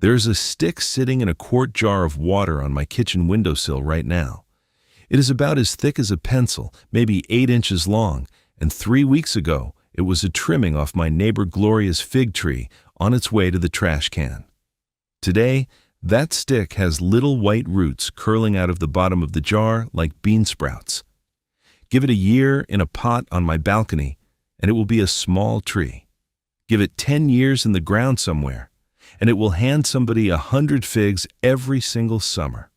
There's a stick sitting in a quart jar of water on my kitchen windowsill right now. It is about as thick as a pencil, maybe 8 inches long, and 3 weeks ago, it was a trimming off my neighbor Gloria's fig tree on its way to the trash can. Today, that stick has little white roots curling out of the bottom of the jar like bean sprouts. Give it a year in a pot on my balcony, and it will be a small tree. Give it 10 years in the ground somewhere, and it will hand somebody 100 figs every single summer.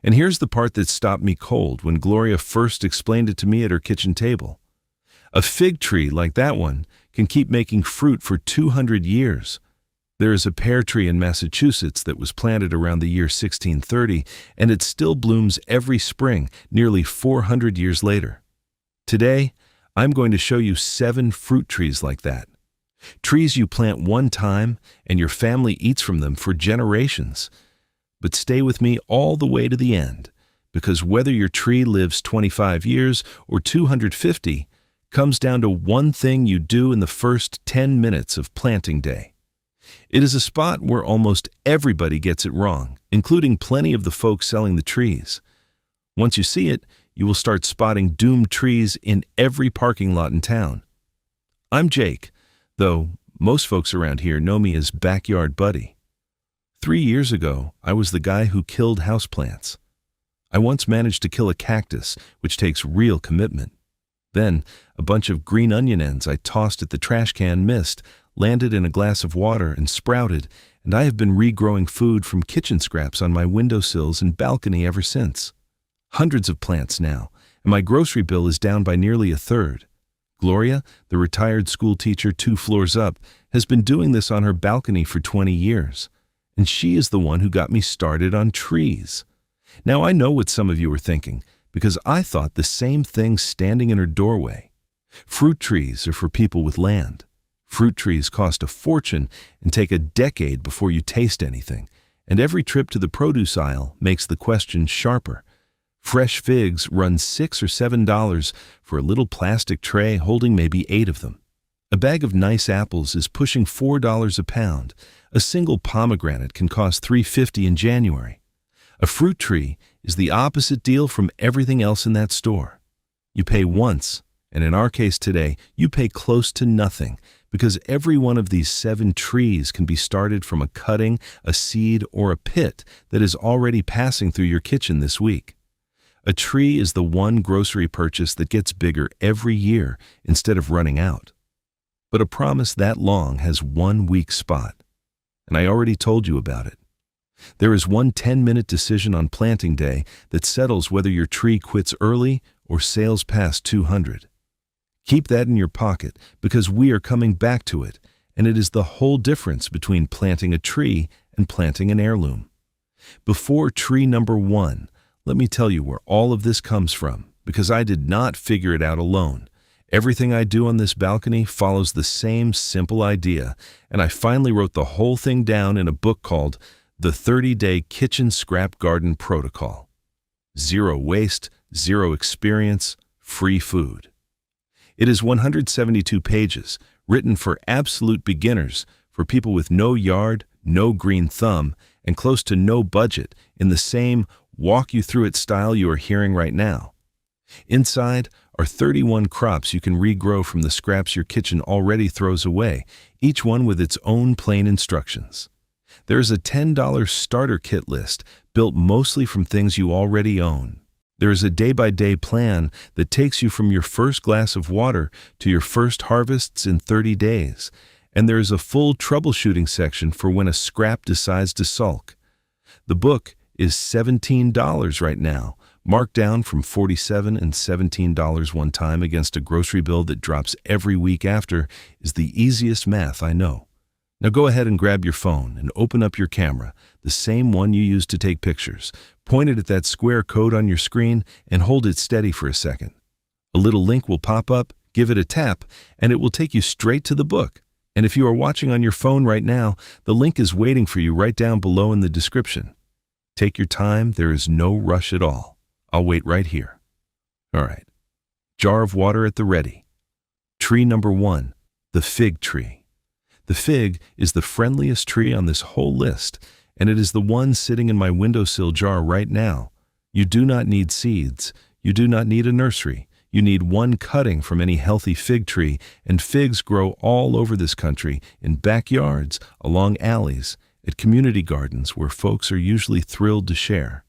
And here's the part that stopped me cold when Gloria first explained it to me at her kitchen table. A fig tree like that one can keep making fruit for 200 years. There is a pear tree in Massachusetts that was planted around the year 1630, and it still blooms every spring, nearly 400 years later. Today, I'm going to show you 7 fruit trees like that. Trees you plant one time, and your family eats from them for generations. But stay with me all the way to the end, because whether your tree lives 25 years or 250 comes down to one thing you do in the first 10 minutes of planting day. It is a spot where almost everybody gets it wrong, including plenty of the folks selling the trees. Once you see it, you will start spotting doomed trees in every parking lot in town. I'm Jake, though most folks around here know me as Backyard Buddy. 3 years ago, I was the guy who killed houseplants. I once managed to kill a cactus, which takes real commitment. Then, a bunch of green onion ends I tossed at the trash can missed, landed in a glass of water and sprouted, and I have been regrowing food from kitchen scraps on my windowsills and balcony ever since. Hundreds of plants now, and my grocery bill is down by nearly a third. Gloria, the retired school teacher 2 floors up, has been doing this on her balcony for 20 years, and she is the one who got me started on trees. Now I know what some of you are thinking, because I thought the same thing standing in her doorway. Fruit trees are for people with land. Fruit trees cost a fortune and take a decade before you taste anything, and every trip to the produce aisle makes the question sharper. Fresh figs run $6 or $7 for a little plastic tray holding maybe 8 of them. A bag of nice apples is pushing $4 a pound. A single pomegranate can cost $3.50 in January. A fruit tree is the opposite deal from everything else in that store. You pay once, and in our case today, you pay close to nothing, because every one of these 7 trees can be started from a cutting, a seed, or a pit that is already passing through your kitchen this week. A tree is the one grocery purchase that gets bigger every year instead of running out. But a promise that long has one weak spot, and I already told you about it. There is one 10-minute decision on planting day that settles whether your tree quits early or sails past 200. Keep that in your pocket, because we are coming back to it, and it is the whole difference between planting a tree and planting an heirloom. Before tree number 1, let me tell you where all of this comes from, because I did not figure it out alone. Everything I do on this balcony follows the same simple idea, and I finally wrote the whole thing down in a book called The 30-Day Kitchen Scrap Garden Protocol. 0 waste, 0 experience, free food. It is 172 pages, written for absolute beginners, for people with no yard, no green thumb, and close to no budget, in the same walk-you-through-it style you are hearing right now. Inside are 31 crops you can regrow from the scraps your kitchen already throws away, each one with its own plain instructions. There is a $10 starter kit list, built mostly from things you already own. There is a day-by-day plan that takes you from your first glass of water to your first harvests in 30 days, and there is a full troubleshooting section for when a scrap decides to sulk. The book is $17 right now, marked down from $47 and $17 one time against a grocery bill that drops every week after is the easiest math I know. Now go ahead and grab your phone and open up your camera, the same one you use to take pictures. Point it at that square code on your screen and hold it steady for a second. A little link will pop up, give it a tap, and it will take you straight to the book. And if you are watching on your phone right now, the link is waiting for you right down below in the description. Take your time, there is no rush at all. I'll wait right here. All right. Jar of water at the ready. Tree number 1, the fig tree. The fig is the friendliest tree on this whole list, and it is the one sitting in my windowsill jar right now. You do not need seeds. You do not need a nursery. You need one cutting from any healthy fig tree, and figs grow all over this country, in backyards, along alleys, at community gardens where folks are usually thrilled to share.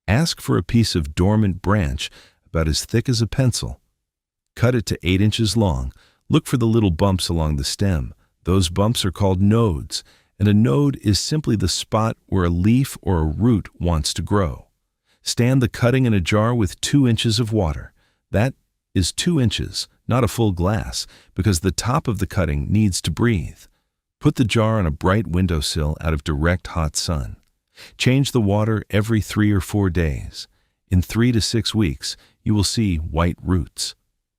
Ask for a piece of dormant branch about as thick as a pencil. Cut it to 8 inches long. Look for the little bumps along the stem. Those bumps are called nodes, and a node is simply the spot where a leaf or a root wants to grow. Stand the cutting in a jar with 2 inches of water. That is 2 inches, not a full glass, because the top of the cutting needs to breathe. Put the jar on a bright windowsill out of direct hot sun. Change the water every 3 or 4 days. In 3 to 6 weeks, you will see white roots.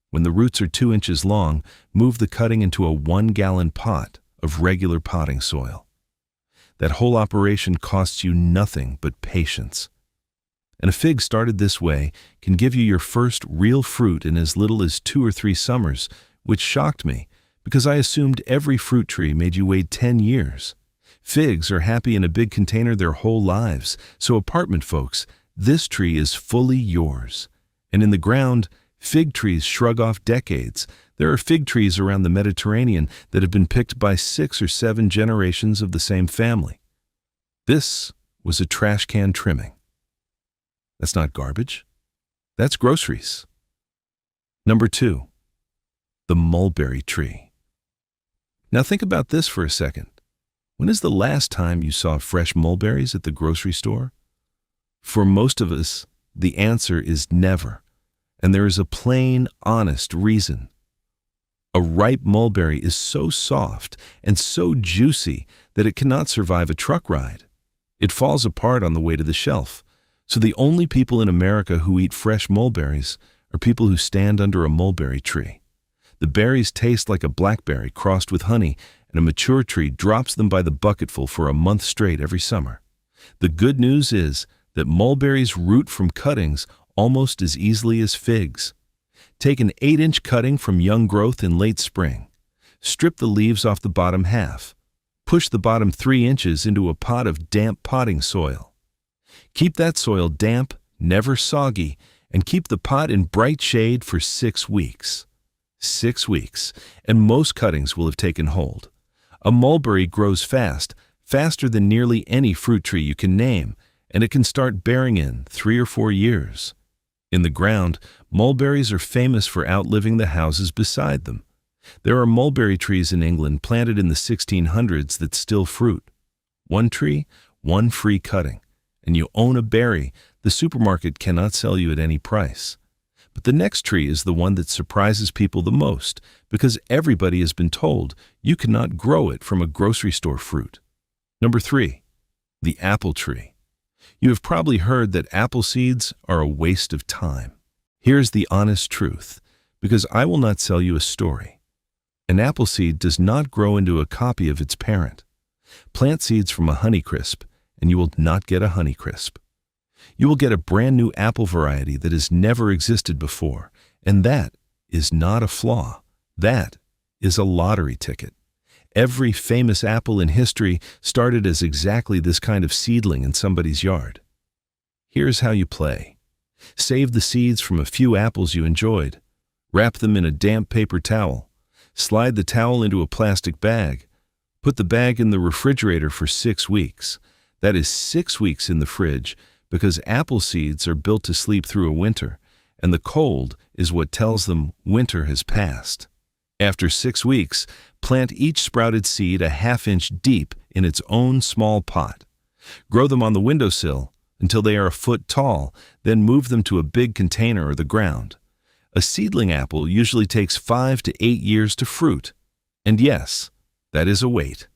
When the roots are 2 inches long, move the cutting into a 1-gallon pot of regular potting soil. That whole operation costs you nothing but patience. And a fig started this way can give you your first real fruit in as little as 2 or 3 summers, which shocked me, because I assumed every fruit tree made you wait 10 years. Figs are happy in a big container their whole lives, so apartment folks, this tree is fully yours. And in the ground, fig trees shrug off decades. There are fig trees around the Mediterranean that have been picked by 6 or 7 generations of the same family. This was a trash can trimming. That's not garbage. That's groceries. Number 2, the mulberry tree. Now think about this for a second. When is the last time you saw fresh mulberries at the grocery store? For most of us, the answer is never, and there is a plain, honest reason. A ripe mulberry is so soft and so juicy that it cannot survive a truck ride. It falls apart on the way to the shelf, so the only people in America who eat fresh mulberries are people who stand under a mulberry tree. The berries taste like a blackberry crossed with honey, and a mature tree drops them by the bucketful for a month straight every summer. The good news is that mulberries root from cuttings almost as easily as figs. Take an 8-inch cutting from young growth in late spring. Strip the leaves off the bottom half. Push the bottom 3 inches into a pot of damp potting soil. Keep that soil damp, never soggy, and keep the pot in bright shade for 6 weeks. 6 weeks, and most cuttings will have taken hold. A mulberry grows fast, faster than nearly any fruit tree you can name, and it can start bearing in 3 or 4 years. In the ground, mulberries are famous for outliving the houses beside them. There are mulberry trees in England planted in the 1600s that still fruit. 1 tree, 1 free cutting, and you own a berry the supermarket cannot sell you at any price. But the next tree is the one that surprises people the most, because everybody has been told you cannot grow it from a grocery store fruit. Number 3, the apple tree. You have probably heard that apple seeds are a waste of time. Here's the honest truth, because I will not sell you a story. An apple seed does not grow into a copy of its parent. Plant seeds from a Honeycrisp, and you will not get a Honeycrisp. You will get a brand new apple variety that has never existed before, and that is not a flaw. That is a lottery ticket. Every famous apple in history started as exactly this kind of seedling in somebody's yard. Here's how you play. Save the seeds from a few apples you enjoyed. Wrap them in a damp paper towel. Slide the towel into a plastic bag. Put the bag in the refrigerator for 6 weeks. That is 6 weeks in the fridge, because apple seeds are built to sleep through a winter, and the cold is what tells them winter has passed. After 6 weeks, plant each sprouted seed a 1/2 inch deep in its own small pot. Grow them on the windowsill until they are a foot tall, then move them to a big container or the ground. A seedling apple usually takes 5 to 8 years to fruit. And yes, that is a wait.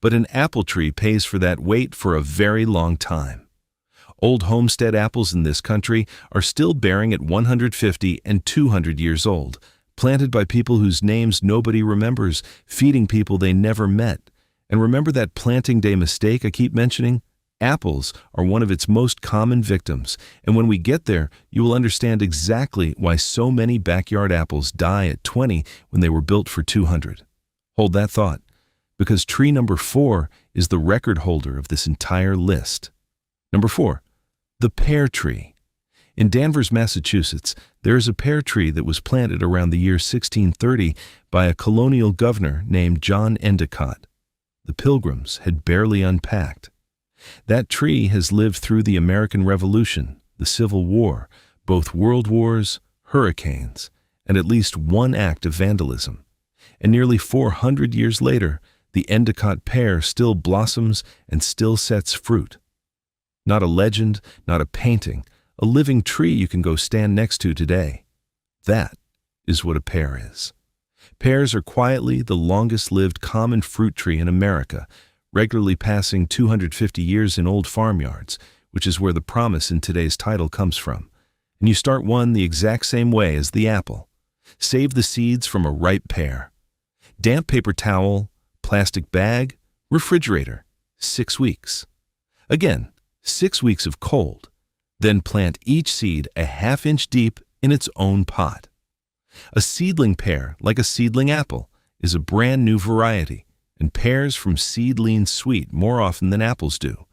But an apple tree pays for that wait for a very long time. Old homestead apples in this country are still bearing at 150 and 200 years old, planted by people whose names nobody remembers, feeding people they never met. And remember that planting day mistake I keep mentioning? Apples are one of its most common victims, and when we get there, you will understand exactly why so many backyard apples die at 20 when they were built for 200. Hold that thought. because tree number 4 is the record holder of this entire list. Number 4, the pear tree. In Danvers, Massachusetts, there is a pear tree that was planted around the year 1630 by a colonial governor named John Endicott. The Pilgrims had barely unpacked. That tree has lived through the American Revolution, the Civil War, both world wars, hurricanes, and at least one act of vandalism. And nearly 400 years later, the Endicott pear still blossoms and still sets fruit. Not a legend, not a painting, a living tree you can go stand next to today. That is what a pear is. Pears are quietly the longest-lived common fruit tree in America, regularly passing 250 years in old farmyards, which is where the promise in today's title comes from. And you start one the exact same way as the apple. Save the seeds from a ripe pear. Damp paper towel, plastic bag, refrigerator, 6 weeks. Again, 6 weeks of cold. Then plant each seed a ½ inch deep in its own pot. A seedling pear, like a seedling apple, is a brand new variety, and pears from seed lean sweet more often than apples do,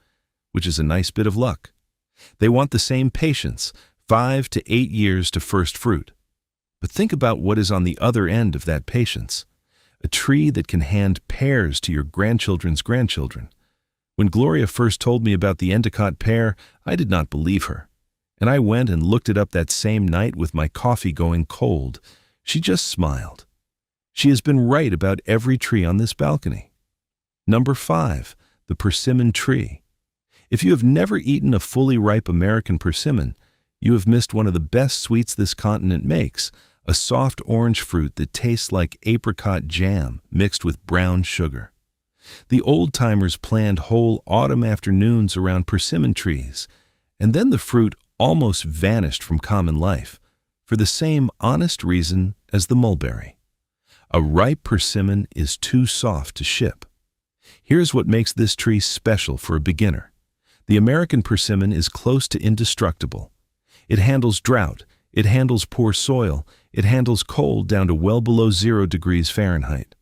which is a nice bit of luck. They want the same patience, 5 to 8 years to first fruit. But think about what is on the other end of that patience. A tree that can hand pears to your grandchildren's grandchildren. When Gloria first told me about the Endicott pear, I did not believe her. And I went and looked it up that same night with my coffee going cold. She just smiled. She has been right about every tree on this balcony. Number 5, the persimmon tree. If you have never eaten a fully ripe American persimmon, you have missed one of the best sweets this continent makes, a soft orange fruit that tastes like apricot jam mixed with brown sugar. The old-timers planned whole autumn afternoons around persimmon trees, and then the fruit almost vanished from common life, for the same honest reason as the mulberry. A ripe persimmon is too soft to ship. Here's what makes this tree special for a beginner. The American persimmon is close to indestructible. It handles drought, it handles poor soil, it handles cold down to well below 0 degrees Fahrenheit.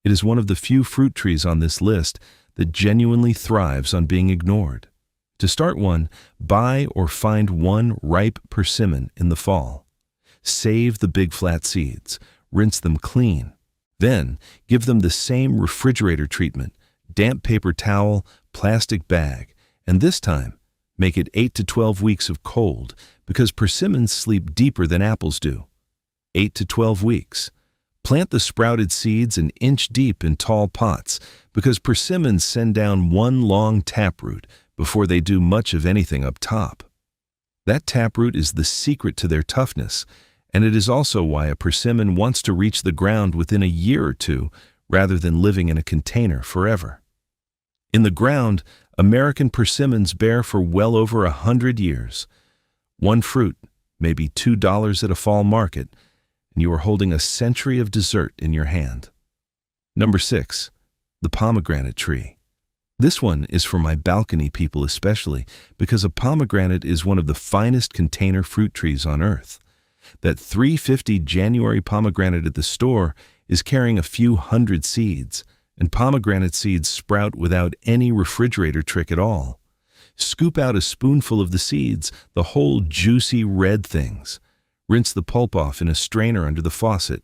It is one of the few fruit trees on this list that genuinely thrives on being ignored. To start one, buy or find one ripe persimmon in the fall. Save the big flat seeds, rinse them clean. Then, give them the same refrigerator treatment, damp paper towel, plastic bag, and this time, make it 8 to 12 weeks of cold, because persimmons sleep deeper than apples do. 8 to 12 weeks. Plant the sprouted seeds an inch deep in tall pots, because persimmons send down one long taproot before they do much of anything up top. That taproot is the secret to their toughness, and it is also why a persimmon wants to reach the ground within a year or two rather than living in a container forever. In the ground, American persimmons bear for well over 100 years. One fruit, maybe $2 at a fall market, and you are holding a century of dessert in your hand. Number 6, the pomegranate tree. This one is for my balcony people especially, because a pomegranate is one of the finest container fruit trees on earth. That $3.50 January pomegranate at the store is carrying a few hundred seeds, and pomegranate seeds sprout without any refrigerator trick at all. Scoop out a spoonful of the seeds, the whole juicy red things. Rinse the pulp off in a strainer under the faucet.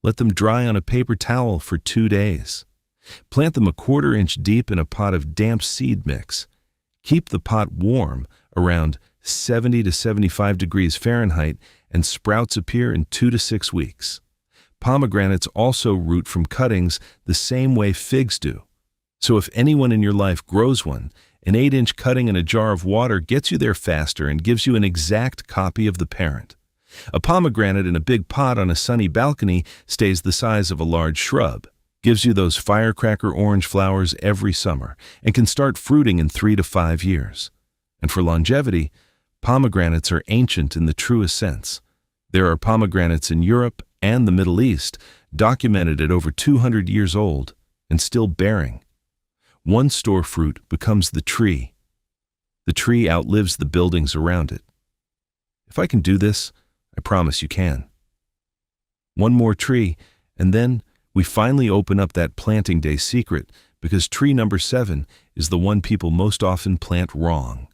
Let them dry on a paper towel for 2 days. Plant them a 1/4 inch deep in a pot of damp seed mix. Keep the pot warm, around 70 to 75 degrees Fahrenheit, and sprouts appear in 2 to 6 weeks. Pomegranates also root from cuttings the same way figs do. So if anyone in your life grows one, an 8-inch cutting in a jar of water gets you there faster and gives you an exact copy of the parent. A pomegranate in a big pot on a sunny balcony stays the size of a large shrub, gives you those firecracker orange flowers every summer, and can start fruiting in 3 to 5 years. And for longevity, pomegranates are ancient in the truest sense. There are pomegranates in Europe and the Middle East, documented at over 200 years old, and still bearing. One store fruit becomes the tree. The tree outlives the buildings around it. If I can do this, I promise you can. One more tree, and then We finally open up that planting day secret because tree number 7 is the one people most often plant wrong.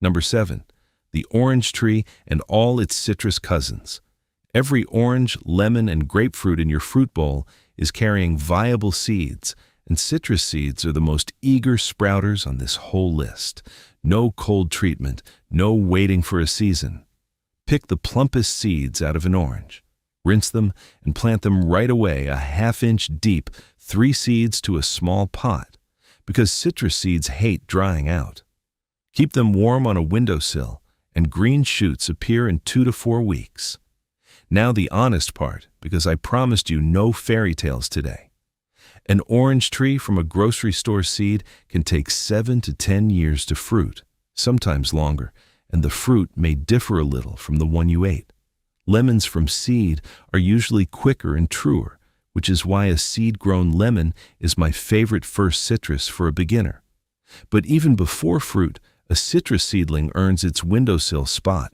Number 7, the orange tree and all its citrus cousins. Every orange, lemon, and grapefruit in your fruit bowl is carrying viable seeds, and citrus seeds are the most eager sprouters on this whole list. No cold treatment, no waiting for a season. Pick the plumpest seeds out of an orange. Rinse them and plant them right away, a ½ inch deep, 3 seeds to a small pot, because citrus seeds hate drying out. Keep them warm on a windowsill, and green shoots appear in 2 to 4 weeks. Now the honest part, because I promised you no fairy tales today. An orange tree from a grocery store seed can take 7 to 10 years to fruit, sometimes longer, and the fruit may differ a little from the one you ate. Lemons from seed are usually quicker and truer, which is why a seed-grown lemon is my favorite first citrus for a beginner. But even before fruit, a citrus seedling earns its windowsill spot.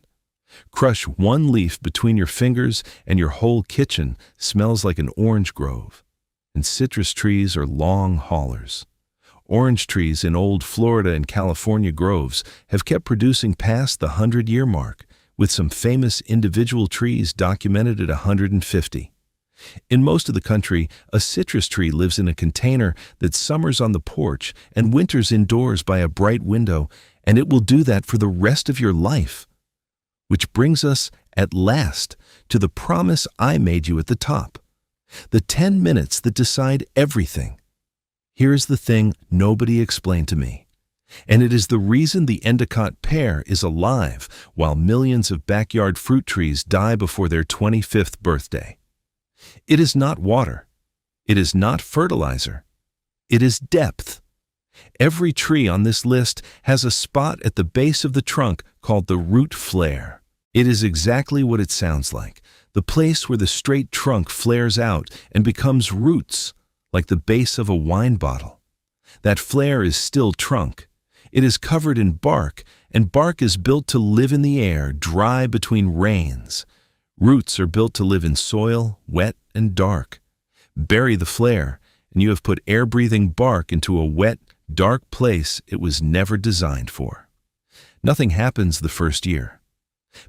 Crush 1 leaf between your fingers and your whole kitchen smells like an orange grove. And citrus trees are long haulers. Orange trees in old Florida and California groves have kept producing past the 100-year mark, with some famous individual trees documented at 150. In most of the country, a citrus tree lives in a container that summers on the porch and winters indoors by a bright window, and it will do that for the rest of your life. Which brings us, at last, to the promise I made you at the top. The 10 minutes that decide everything. Here's the thing nobody explained to me. And it is the reason the Endicott pear is alive while millions of backyard fruit trees die before their 25th birthday. It is not water. It is not fertilizer. It is depth. Every tree on this list has a spot at the base of the trunk called the root flare. It is exactly what it sounds like, the place where the straight trunk flares out and becomes roots, like the base of a wine bottle. That flare is still trunk. It is covered in bark, and bark is built to live in the air, dry between rains. Roots are built to live in soil, wet and dark. Bury the flare, and you have put air-breathing bark into a wet, dark place it was never designed for. Nothing happens the first year.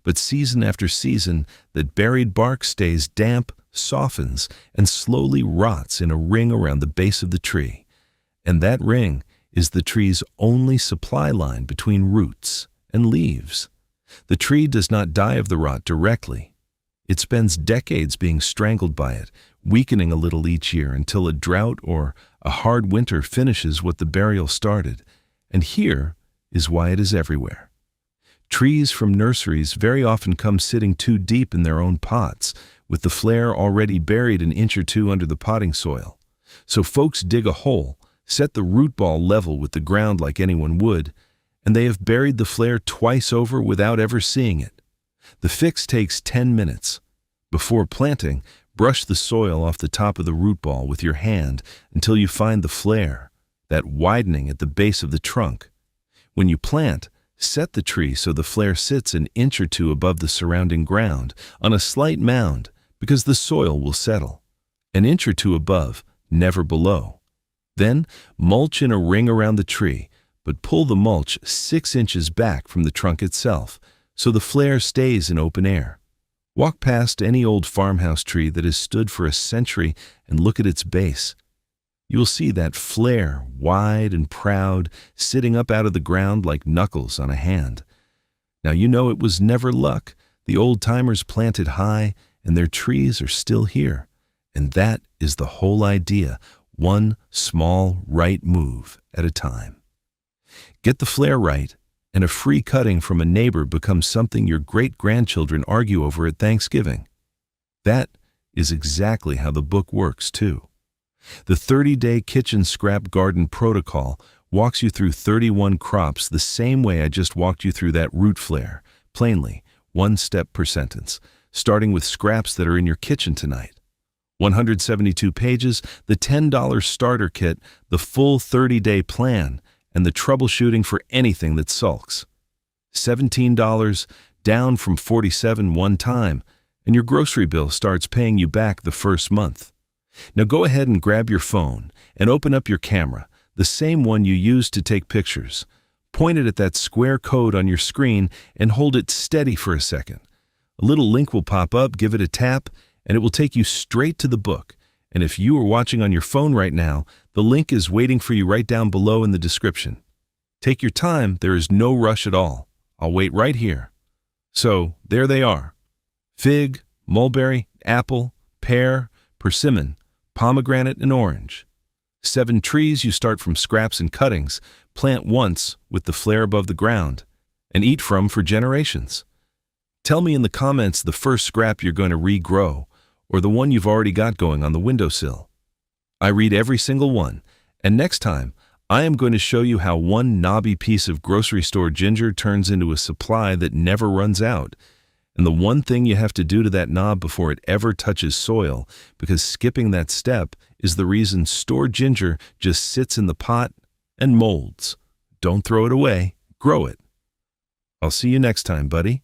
But season after season, that buried bark stays damp, softens, and slowly rots in a ring around the base of the tree. And that ring is the tree's only supply line between roots and leaves. The tree does not die of the rot directly. It spends decades being strangled by it, weakening a little each year until a drought or a hard winter finishes what the burial started. And here is why it is everywhere. Trees from nurseries very often come sitting too deep in their own pots, with the flare already buried an inch or 2 under the potting soil. So folks dig a hole, set the root ball level with the ground like anyone would, and they have buried the flare twice over without ever seeing it. The fix takes 10 minutes. Before planting, brush the soil off the top of the root ball with your hand until you find the flare, that widening at the base of the trunk. When you plant, set the tree so the flare sits an inch or 2 above the surrounding ground on a slight mound because the soil will settle. An inch or 2 above, never below. Then mulch in a ring around the tree, but pull the mulch 6 inches back from the trunk itself so the flare stays in open air. Walk past any old farmhouse tree that has stood for a century and look at its base. You will see that flare, wide and proud, sitting up out of the ground like knuckles on a hand. Now you know it was never luck. The old-timers planted high, and their trees are still here. And that is the whole idea, one small right move at a time. Get the flare right, and a free cutting from a neighbor becomes something your great-grandchildren argue over at Thanksgiving. That is exactly how the book works, too. The 30-day kitchen scrap garden protocol walks you through 31 crops the same way I just walked you through that root flare, plainly, 1 step per sentence, starting with scraps that are in your kitchen tonight. 172 pages, the $10 starter kit, the full 30-day plan, and the troubleshooting for anything that sulks. $17, down from $47 one time, and your grocery bill starts paying you back the first month. Now go ahead and grab your phone and open up your camera, the same one you used to take pictures. Point it at that square code on your screen and hold it steady for a second. A little link will pop up, give it a tap, and it will take you straight to the book. And if you are watching on your phone right now, the link is waiting for you right down below in the description. Take your time, there is no rush at all. I'll wait right here. So, there they are. Fig, mulberry, apple, pear, persimmon, pomegranate, and orange. 7 trees you start from scraps and cuttings, plant once with the flare above the ground, and eat from for generations. Tell me in the comments the first scrap you're going to regrow, or the one you've already got going on the windowsill. I read every single one, and next time, I am going to show you how one knobby piece of grocery store ginger turns into a supply that never runs out. And the one thing you have to do to that knob before it ever touches soil, because skipping that step is the reason store ginger just sits in the pot and molds. Don't throw it away, grow it. I'll see you next time, buddy.